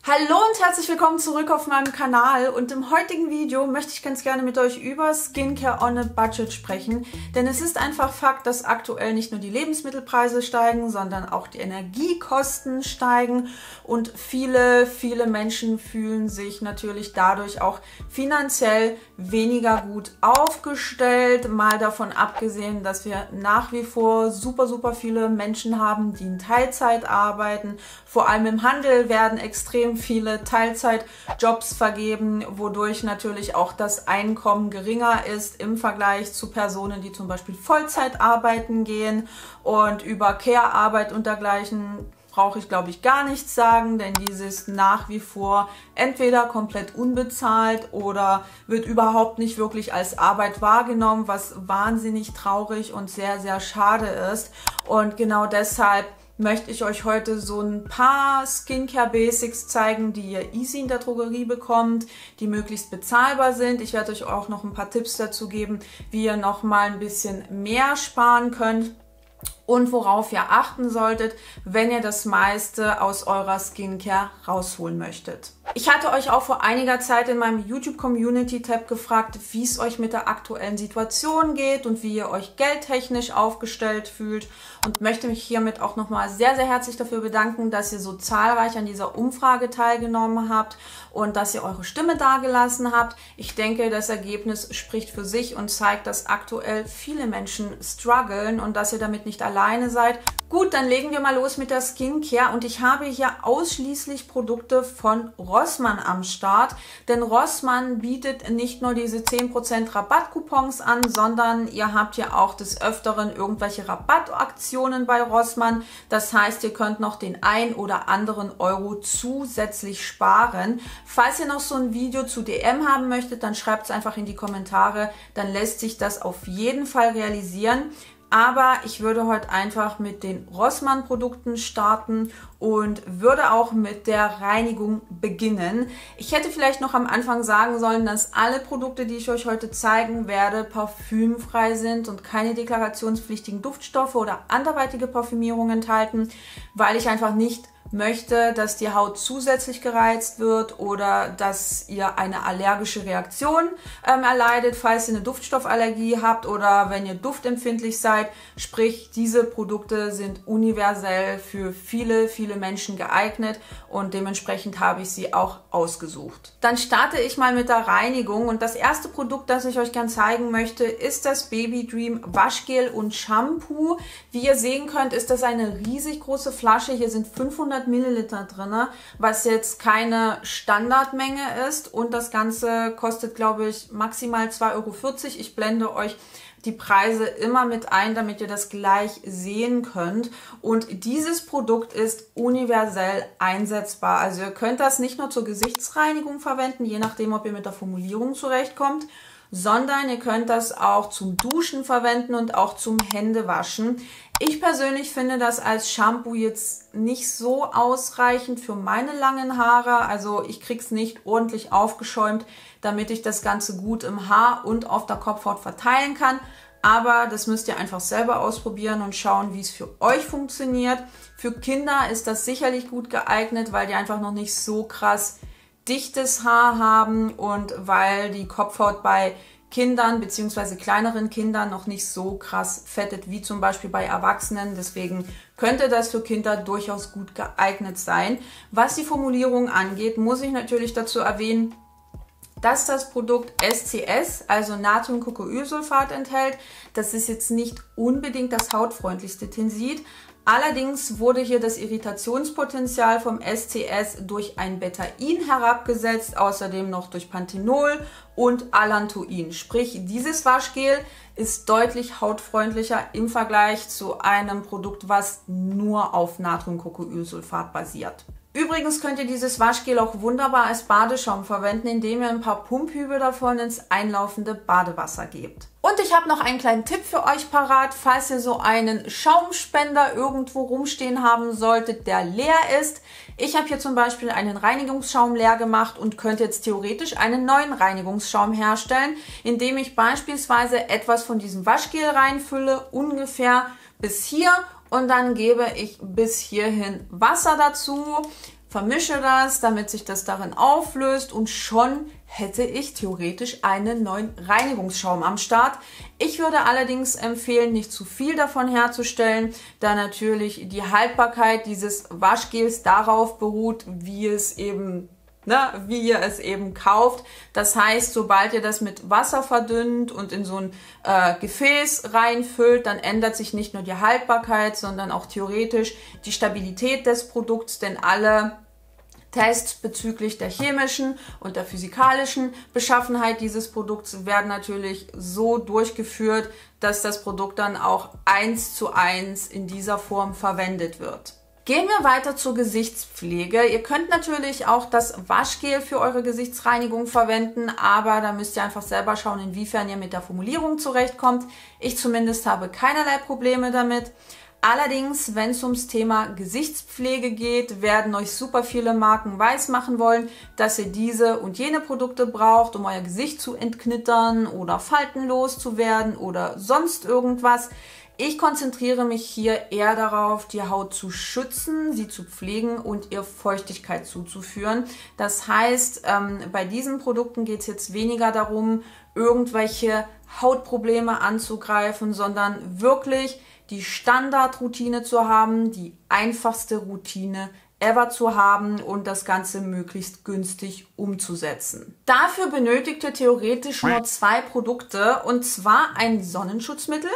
Hallo und herzlich willkommen zurück auf meinem Kanal, und im heutigen Video möchte ich ganz gerne mit euch über Skincare on a Budget sprechen, denn es ist einfach Fakt, dass aktuell nicht nur die Lebensmittelpreise steigen, sondern auch die Energiekosten steigen und viele Menschen fühlen sich natürlich dadurch auch finanziell weniger gut aufgestellt, mal davon abgesehen, dass wir nach wie vor super viele Menschen haben, die in Teilzeit arbeiten. Vor allem im Handel werden extrem viele Teilzeitjobs vergeben, wodurch natürlich auch das Einkommen geringer ist im Vergleich zu Personen, die zum Beispiel Vollzeit arbeiten gehen. Und über Care-Arbeit und dergleichen brauche ich, glaube ich, gar nichts sagen, denn diese ist nach wie vor entweder komplett unbezahlt oder wird überhaupt nicht wirklich als Arbeit wahrgenommen, was wahnsinnig traurig und sehr schade ist. Und genau deshalb möchte ich euch heute so ein paar Skincare Basics zeigen, die ihr easy in der Drogerie bekommt, die möglichst bezahlbar sind. Ich werde euch auch noch ein paar Tipps dazu geben, wie ihr noch mal ein bisschen mehr sparen könnt und worauf ihr achten solltet, wenn ihr das meiste aus eurer Skincare rausholen möchtet. Ich hatte euch auch vor einiger Zeit in meinem YouTube Community Tab gefragt, wie es euch mit der aktuellen Situation geht und wie ihr euch geldtechnisch aufgestellt fühlt, und möchte mich hiermit auch nochmal sehr herzlich dafür bedanken, dass ihr so zahlreich an dieser Umfrage teilgenommen habt und dass ihr eure Stimme dagelassen habt. Ich denke, das Ergebnis spricht für sich und zeigt, dass aktuell viele Menschen strugglen und dass ihr damit nicht alleine seid. Gut, dann legen wir mal los mit der Skincare, und ich habe hier ausschließlich Produkte von Rossmann am Start, denn Rossmann bietet nicht nur diese 10% Rabattcoupons an, sondern ihr habt ja auch des Öfteren irgendwelche Rabattaktionen bei Rossmann. Das heißt, ihr könnt noch den ein oder anderen Euro zusätzlich sparen. Falls ihr noch so ein Video zu DM haben möchtet, dann schreibt es einfach in die Kommentare, dann lässt sich das auf jeden Fall realisieren. Aber ich würde heute einfach mit den Rossmann Produkten starten und würde auch mit der Reinigung beginnen. Ich hätte vielleicht noch am Anfang sagen sollen, dass alle Produkte, die ich euch heute zeigen werde, parfümfrei sind und keine deklarationspflichtigen Duftstoffe oder anderweitige Parfümierungen enthalten, weil ich einfach nicht möchte, dass die Haut zusätzlich gereizt wird oder dass ihr eine allergische Reaktion erleidet, falls ihr eine Duftstoffallergie habt oder wenn ihr duftempfindlich seid. Sprich, diese Produkte sind universell für viele Menschen geeignet und dementsprechend habe ich sie auch ausgesucht. Dann starte ich mal mit der Reinigung, und das erste Produkt, das ich euch gerne zeigen möchte, ist das Baby Dream Waschgel und Shampoo. Wie ihr sehen könnt, ist das eine riesig große Flasche. Hier sind 500 Milliliter drin, was jetzt keine Standardmenge ist, und das Ganze kostet, glaube ich, maximal 2,40 Euro. Ich blende euch die Preise immer mit ein, damit ihr das gleich sehen könnt. Und dieses Produkt ist universell einsetzbar. Also ihr könnt das nicht nur zur Gesichtsreinigung verwenden, je nachdem, ob ihr mit der Formulierung zurechtkommt, sondern ihr könnt das auch zum Duschen verwenden und auch zum Händewaschen. Ich persönlich finde das als Shampoo jetzt nicht so ausreichend für meine langen Haare. Also ich kriege es nicht ordentlich aufgeschäumt, damit ich das Ganze gut im Haar und auf der Kopfhaut verteilen kann. Aber das müsst ihr einfach selber ausprobieren und schauen, wie es für euch funktioniert. Für Kinder ist das sicherlich gut geeignet, weil die einfach noch nicht so krass dichtes Haar haben und weil die Kopfhaut bei Kindern bzw. kleineren Kindern noch nicht so krass fettet wie zum Beispiel bei Erwachsenen. Deswegen könnte das für Kinder durchaus gut geeignet sein. Was die Formulierung angeht, muss ich natürlich dazu erwähnen, dass das Produkt SCS, also Natriumcucurylsulfat, enthält. Das ist jetzt nicht unbedingt das hautfreundlichste Tensid. Allerdings wurde hier das Irritationspotenzial vom SCS durch ein Betain herabgesetzt, außerdem noch durch Panthenol und Allantoin. Sprich, dieses Waschgel ist deutlich hautfreundlicher im Vergleich zu einem Produkt, was nur auf Natriumcucurylsulfat basiert. Übrigens könnt ihr dieses Waschgel auch wunderbar als Badeschaum verwenden, indem ihr ein paar Pumphübe davon ins einlaufende Badewasser gebt. Und ich habe noch einen kleinen Tipp für euch parat, falls ihr so einen Schaumspender irgendwo rumstehen haben solltet, der leer ist. Ich habe hier zum Beispiel einen Reinigungsschaum leer gemacht und könnte jetzt theoretisch einen neuen Reinigungsschaum herstellen, indem ich beispielsweise etwas von diesem Waschgel reinfülle, ungefähr bis hier, und dann gebe ich bis hierhin Wasser dazu. vermische das, damit sich das darin auflöst und schon hätte ich theoretisch einen neuen Reinigungsschaum am Start. Ich würde allerdings empfehlen, nicht zu viel davon herzustellen, da natürlich die Haltbarkeit dieses Waschgels darauf beruht, wie ihr es eben kauft. Das heißt, sobald ihr das mit Wasser verdünnt und in so ein Gefäß reinfüllt, dann ändert sich nicht nur die Haltbarkeit, sondern auch theoretisch die Stabilität des Produkts, denn alle Tests bezüglich der chemischen und der physikalischen Beschaffenheit dieses Produkts werden natürlich so durchgeführt, dass das Produkt dann auch 1:1 in dieser Form verwendet wird. Gehen wir weiter zur Gesichtspflege. Ihr könnt natürlich auch das Waschgel für eure Gesichtsreinigung verwenden, aber da müsst ihr einfach selber schauen, inwiefern ihr mit der Formulierung zurechtkommt. Ich zumindest habe keinerlei Probleme damit. Allerdings, wenn es ums Thema Gesichtspflege geht, werden euch super viele Marken weismachen wollen, dass ihr diese und jene Produkte braucht, um euer Gesicht zu entknittern oder faltenlos zu werden oder sonst irgendwas. Ich konzentriere mich hier eher darauf, die Haut zu schützen, sie zu pflegen und ihr Feuchtigkeit zuzuführen. Das heißt, bei diesen Produkten geht es jetzt weniger darum, irgendwelche Hautprobleme anzugreifen, sondern wirklich die Standardroutine zu haben, die einfachste Routine ever zu haben und das Ganze möglichst günstig umzusetzen. Dafür benötigt ihr theoretisch nur 2 Produkte, und zwar ein Sonnenschutzmittel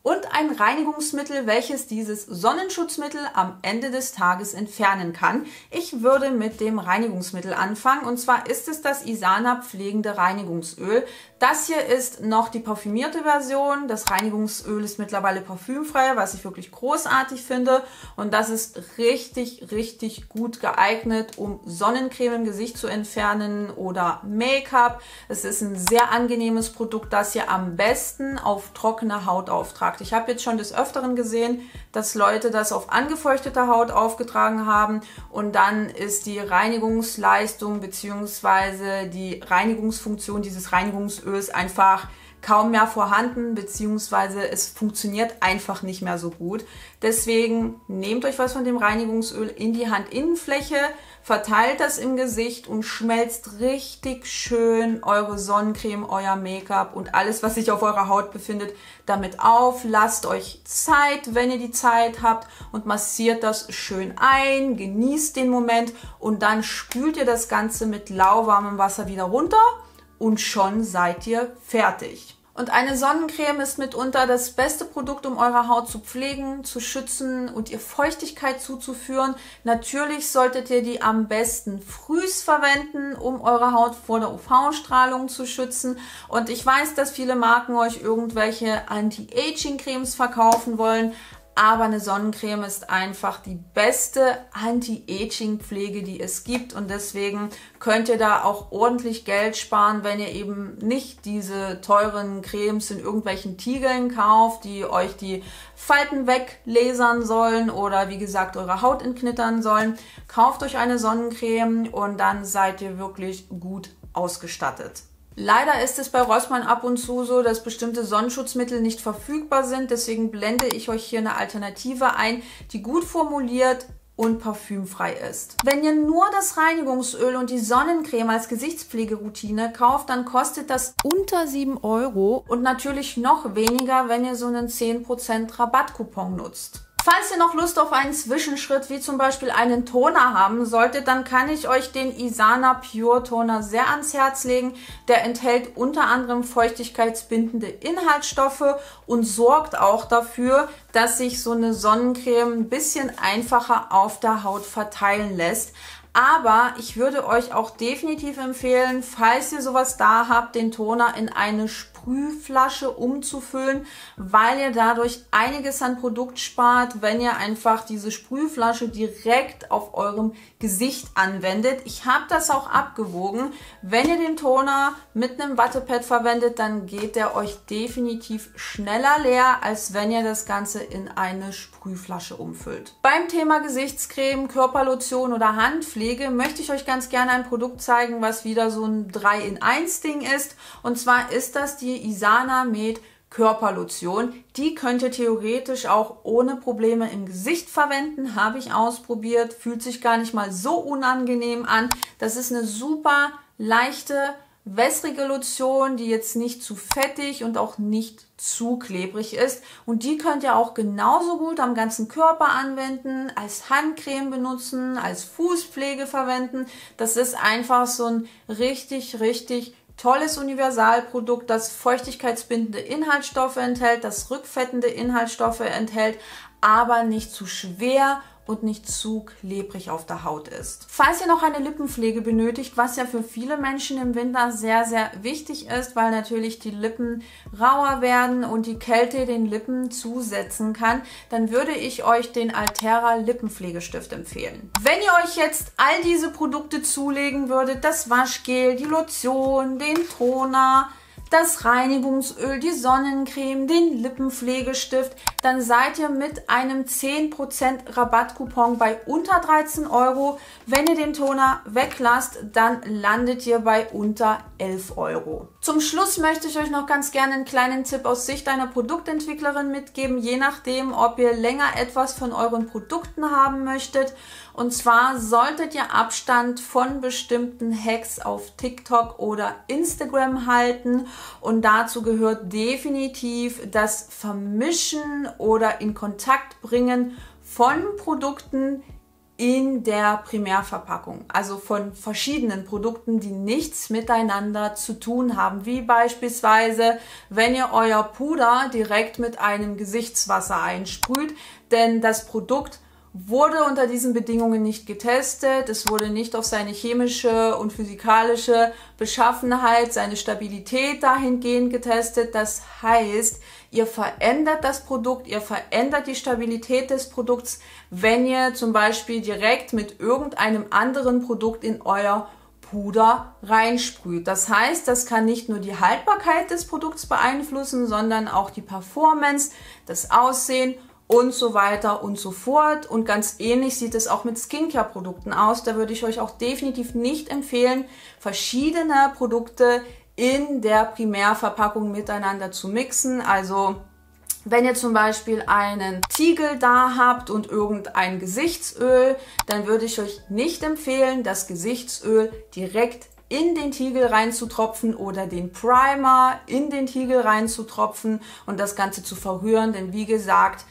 und ein Reinigungsmittel, welches dieses Sonnenschutzmittel am Ende des Tages entfernen kann. Ich würde mit dem Reinigungsmittel anfangen, und zwar ist es das Isana pflegende Reinigungsöl. Das hier ist noch die parfümierte Version. Das Reinigungsöl ist mittlerweile parfümfrei, was ich wirklich großartig finde, und das ist richtig, richtig gut geeignet, um Sonnencreme im Gesicht zu entfernen oder Make-up. Es ist ein sehr angenehmes Produkt, das ihr am besten auf trockene Haut auftragt. Ich habe jetzt schon des Öfteren gesehen, dass Leute das auf angefeuchtete Haut aufgetragen haben, und dann ist die Reinigungsleistung bzw. die Reinigungsfunktion dieses Reinigungsöls einfach kaum mehr vorhanden, beziehungsweise es funktioniert einfach nicht mehr so gut. Deswegen nehmt euch was von dem Reinigungsöl in die Handinnenfläche, verteilt das im Gesicht und schmelzt richtig schön eure Sonnencreme, euer Make-up und alles, was sich auf eurer Haut befindet, damit auf. Lasst euch Zeit, wenn ihr die Zeit habt, und massiert das schön ein, genießt den Moment und dann spült ihr das Ganze mit lauwarmem Wasser wieder runter und schon seid ihr fertig. Und eine Sonnencreme ist mitunter das beste Produkt, um eure Haut zu pflegen, zu schützen und ihr Feuchtigkeit zuzuführen. Natürlich solltet ihr die am besten frühs verwenden, um eure Haut vor der UV-Strahlung zu schützen. Und ich weiß, dass viele Marken euch irgendwelche Anti-Aging-Cremes verkaufen wollen, aber eine Sonnencreme ist einfach die beste Anti-Aging-Pflege, die es gibt, und deswegen könnt ihr da auch ordentlich Geld sparen, wenn ihr eben nicht diese teuren Cremes in irgendwelchen Tiegeln kauft, die euch die Falten weglasern sollen oder wie gesagt eure Haut entknittern sollen. Kauft euch eine Sonnencreme und dann seid ihr wirklich gut ausgestattet. Leider ist es bei Rossmann ab und zu so, dass bestimmte Sonnenschutzmittel nicht verfügbar sind. Deswegen blende ich euch hier eine Alternative ein, die gut formuliert und parfümfrei ist. Wenn ihr nur das Reinigungsöl und die Sonnencreme als Gesichtspflegeroutine kauft, dann kostet das unter 7 € und natürlich noch weniger, wenn ihr so einen 10% Rabattcoupon nutzt. Falls ihr noch Lust auf einen Zwischenschritt, wie zum Beispiel einen Toner haben solltet, dann kann ich euch den Isana Pure Toner sehr ans Herz legen. Der enthält unter anderem feuchtigkeitsbindende Inhaltsstoffe und sorgt auch dafür, dass sich so eine Sonnencreme ein bisschen einfacher auf der Haut verteilen lässt. Aber ich würde euch auch definitiv empfehlen, falls ihr sowas da habt, den Toner in eine Sprühflasche umzufüllen, weil ihr dadurch einiges an Produkt spart, wenn ihr einfach diese Sprühflasche direkt auf eurem Gesicht anwendet. Ich habe das auch abgewogen. Wenn ihr den Toner mit einem Wattepad verwendet, dann geht der euch definitiv schneller leer, als wenn ihr das Ganze in eine Sprühflasche umfüllt. Beim Thema Gesichtscreme, Körperlotion oder Handpflege möchte ich euch ganz gerne ein Produkt zeigen, was wieder so ein 3-in-1-Ding ist. Und zwar ist das die Isana Med Körperlotion. Die könnt ihr theoretisch auch ohne Probleme im Gesicht verwenden. Habe ich ausprobiert. Fühlt sich gar nicht mal so unangenehm an. Das ist eine super leichte, wässrige Lotion, die jetzt nicht zu fettig und auch nicht zu klebrig ist. Und die könnt ihr auch genauso gut am ganzen Körper anwenden, als Handcreme benutzen, als Fußpflege verwenden. Das ist einfach so ein richtig, richtig tolles Universalprodukt, das feuchtigkeitsbindende Inhaltsstoffe enthält, das rückfettende Inhaltsstoffe enthält, aber nicht zu schwer und nicht zu klebrig auf der Haut ist. Falls ihr noch eine Lippenpflege benötigt, was ja für viele Menschen im Winter sehr, sehr wichtig ist, weil natürlich die Lippen rauer werden und die Kälte den Lippen zusetzen kann, dann würde ich euch den Altera Lippenpflegestift empfehlen. Wenn ihr euch jetzt all diese Produkte zulegen würdet, das Waschgel, die Lotion, den Toner, das Reinigungsöl, die Sonnencreme, den Lippenpflegestift, dann seid ihr mit einem 10% Rabattcoupon bei unter 13 Euro. Wenn ihr den Toner weglasst, dann landet ihr bei unter 11 Euro. Zum Schluss möchte ich euch noch ganz gerne einen kleinen Tipp aus Sicht einer Produktentwicklerin mitgeben, je nachdem, ob ihr länger etwas von euren Produkten haben möchtet. Und zwar solltet ihr Abstand von bestimmten Hacks auf TikTok oder Instagram halten. Und dazu gehört definitiv das Vermischen oder in Kontakt bringen von Produkten in der Primärverpackung. Also von verschiedenen Produkten, die nichts miteinander zu tun haben. Wie beispielsweise, wenn ihr euer Puder direkt mit einem Gesichtswasser einsprüht, denn das Produkt wurde unter diesen Bedingungen nicht getestet. Es wurde nicht auf seine chemische und physikalische Beschaffenheit, seine Stabilität dahingehend getestet. Das heißt, ihr verändert das Produkt, ihr verändert die Stabilität des Produkts, wenn ihr zum Beispiel direkt mit irgendeinem anderen Produkt in euer Puder reinsprüht. Das heißt, das kann nicht nur die Haltbarkeit des Produkts beeinflussen, sondern auch die Performance, das Aussehen und so weiter und so fort. Und ganz ähnlich sieht es auch mit Skincare-Produkten aus. Da würde ich euch auch definitiv nicht empfehlen, verschiedene Produkte in der Primärverpackung miteinander zu mixen. Also wenn ihr zum Beispiel einen Tiegel da habt und irgendein Gesichtsöl, dann würde ich euch nicht empfehlen, das Gesichtsöl direkt in den Tiegel reinzutropfen oder den Primer in den Tiegel reinzutropfen und das Ganze zu verrühren. Denn wie gesagt,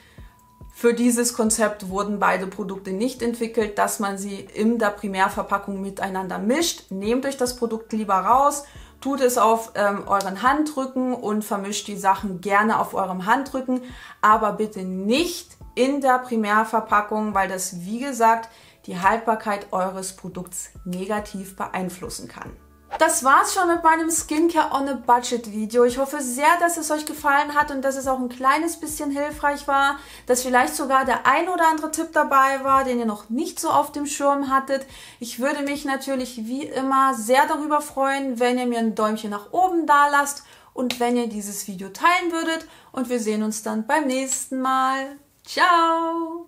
für dieses Konzept wurden beide Produkte nicht entwickelt, dass man sie in der Primärverpackung miteinander mischt. Nehmt euch das Produkt lieber raus, tut es auf euren Handrücken und vermischt die Sachen gerne auf eurem Handrücken, aber bitte nicht in der Primärverpackung, weil das, wie gesagt, die Haltbarkeit eures Produkts negativ beeinflussen kann. Das war's schon mit meinem Skincare on a Budget Video. Ich hoffe sehr, dass es euch gefallen hat und dass es auch ein kleines bisschen hilfreich war, dass vielleicht sogar der ein oder andere Tipp dabei war, den ihr noch nicht so auf dem Schirm hattet. Ich würde mich natürlich wie immer sehr darüber freuen, wenn ihr mir ein Däumchen nach oben da lasst und wenn ihr dieses Video teilen würdet. Und wir sehen uns dann beim nächsten Mal. Ciao!